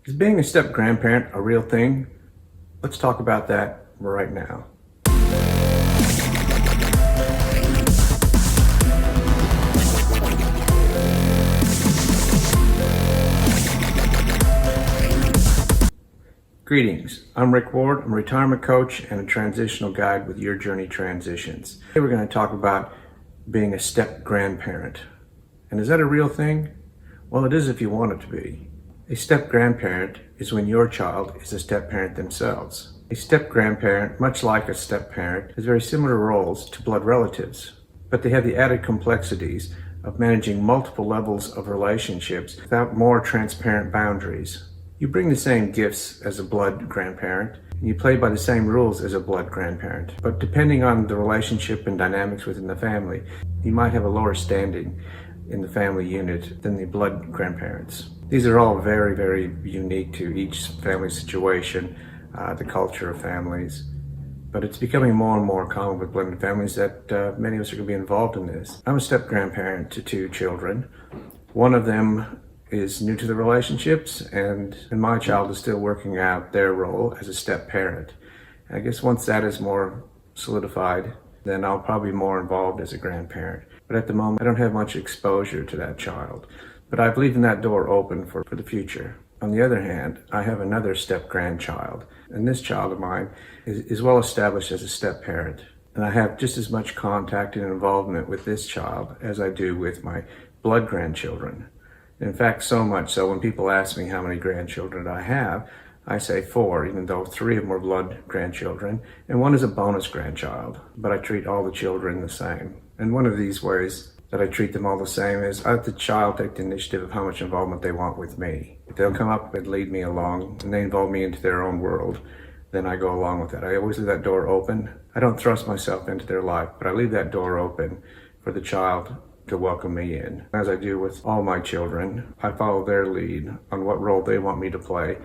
Is being a step grandparent a real thing? Let's talk about that right now. Greetings, I'm Rick Ward. I'm a retirement coach and a transitional guide with Your Journey Transitions. Today we're going to talk about being a step grandparent. And is that a real thing? Well, it is if you want it to be. A step grandparent is when your child is a step parent themselves. A step grandparent, much like a step parent, has very similar roles to blood relatives, but they have the added complexities of managing multiple levels of relationships without more transparent boundaries. You bring the same gifts as a blood grandparent, and you play by the same rules as a blood grandparent. But depending on the relationship and dynamics within the family, you might have a lower standing in the family unit than the blood grandparents. These are all very, very unique to each family situation, the culture of families. But it's becoming more and more common with blended families that many of us are going to be involved in this. I'm a step grandparent to 2 children. One of them is new to the relationships, and my child is still working out their role as a step parent. I guess once that is more solidified, then I'll probably be more involved as a grandparent. But at the moment, I don't have much exposure to that child. But I've leaving that door open for the future. On the other hand, I have another step grandchild, and this child of mine is well established as a step parent. And I have just as much contact and involvement with this child as I do with my blood grandchildren. In fact, so much so when people ask me how many grandchildren I have, I say 4, even though 3 of them are blood grandchildren, and 1 is a bonus grandchild. But I treat all the children the same. And one of these ways that I treat them all the same is I let the child take the initiative of how much involvement they want with me. If they'll come up and lead me along, and they involve me into their own world, then I go along with that. I always leave that door open. I don't thrust myself into their life, but I leave that door open for the child to welcome me in. As I do with all my children, I follow their lead on what role they want me to play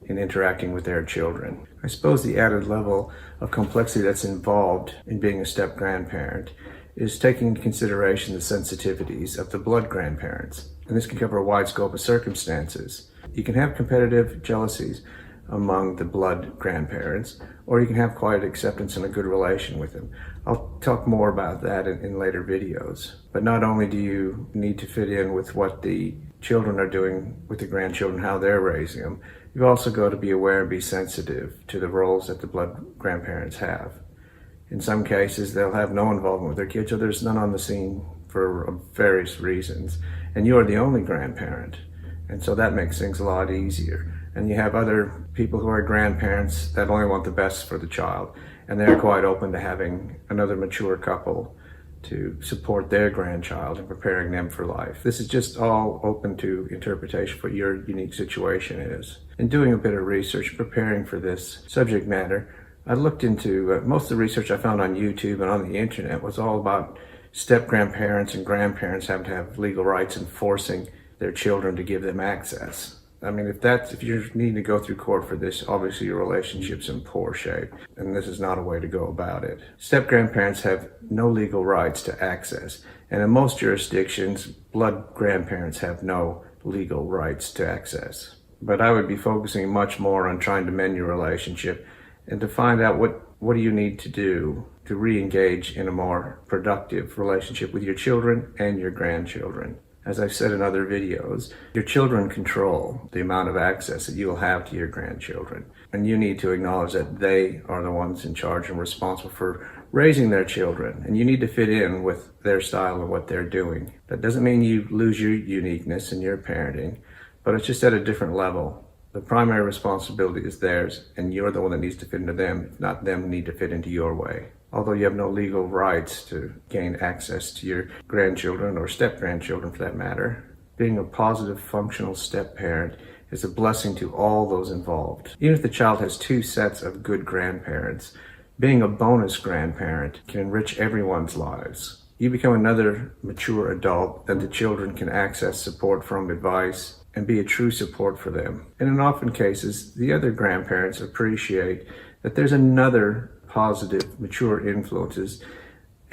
in interacting with their children. I suppose the added level of complexity that's involved in being a step grandparent is taking into consideration the sensitivities of the blood grandparents. And this can cover a wide scope of circumstances. You can have competitive jealousies among the blood grandparents, or you can have quiet acceptance and a good relation with them. I'll talk more about that in later videos. But not only do you need to fit in with what the children are doing with the grandchildren, how they're raising them, you've also got to be aware and be sensitive to the roles that the blood grandparents have. In some cases, they'll have no involvement with their kids, or there's none on the scene for various reasons. And you're the only grandparent. And so that makes things a lot easier. And you have other people who are grandparents that only want the best for the child. And they're quite open to having another mature couple to support their grandchild and preparing them for life. This is just all open to interpretation for what your unique situation is. In doing a bit of research, preparing for this subject matter, I looked into most of the research I found on YouTube and on the internet was all about step grandparents and grandparents having to have legal rights and forcing their children to give them access. I mean, if you're needing to go through court for this, obviously your relationship's in poor shape, and this is not a way to go about it. Step grandparents have no legal rights to access, and in most jurisdictions, blood grandparents have no legal rights to access. But I would be focusing much more on trying to mend your relationship and to find out what do you need to do to re-engage in a more productive relationship with your children and your grandchildren. As I've said in other videos, your children control the amount of access that you'll have to your grandchildren. And you need to acknowledge that they are the ones in charge and responsible for raising their children. And you need to fit in with their style and what they're doing. That doesn't mean you lose your uniqueness in your parenting, but it's just at a different level. The primary responsibility is theirs, and you're the one that needs to fit into them, not them need to fit into your way. Although you have no legal rights to gain access to your grandchildren or step-grandchildren for that matter, being a positive, functional step-parent is a blessing to all those involved. Even if the child has 2 sets of good grandparents, being a bonus grandparent can enrich everyone's lives. You become another mature adult that the children can access support from, advice, and be a true support for them. And in often cases, the other grandparents appreciate that there's another positive, mature influences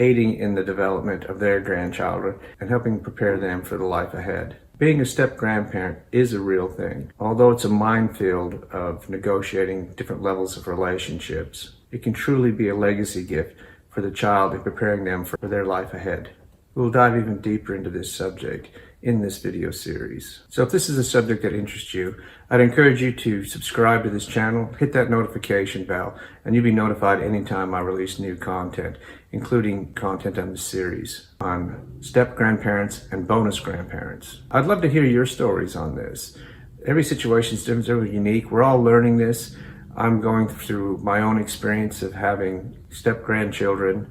aiding in the development of their grandchildren and helping prepare them for the life ahead. Being a step grandparent is a real thing. Although it's a minefield of negotiating different levels of relationships, it can truly be a legacy gift for the child in preparing them for their life ahead. We'll dive even deeper into this subject in this video series. So if this is a subject that interests you, I'd encourage you to subscribe to this channel, hit that notification bell, and you'll be notified anytime I release new content, including content on this series on step grandparents and bonus grandparents. I'd love to hear your stories on this. Every situation is different, very unique. We're all learning this. I'm going through my own experience of having step grandchildren,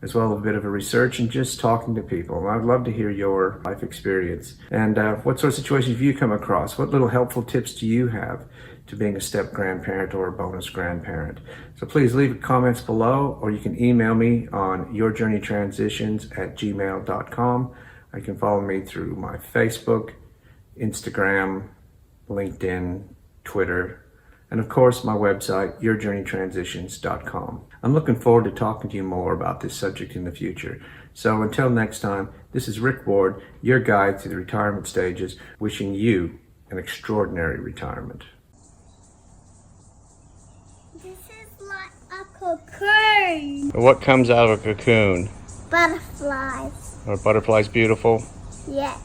as well as a bit of a research and just talking to people. I'd love to hear your life experience and what sort of situations have you come across? What little helpful tips do you have to being a step grandparent or a bonus grandparent? So please leave comments below, or you can email me on yourjourneytransitions@gmail.com. You can follow me through my Facebook, Instagram, LinkedIn, Twitter, and of course my website, yourjourneytransitions.com. I'm looking forward to talking to you more about this subject in the future. So until next time, this is Rick Ward, your guide through the retirement stages, wishing you an extraordinary retirement. This is like a cocoon. What comes out of a cocoon? Butterflies. Are butterflies beautiful? Yes.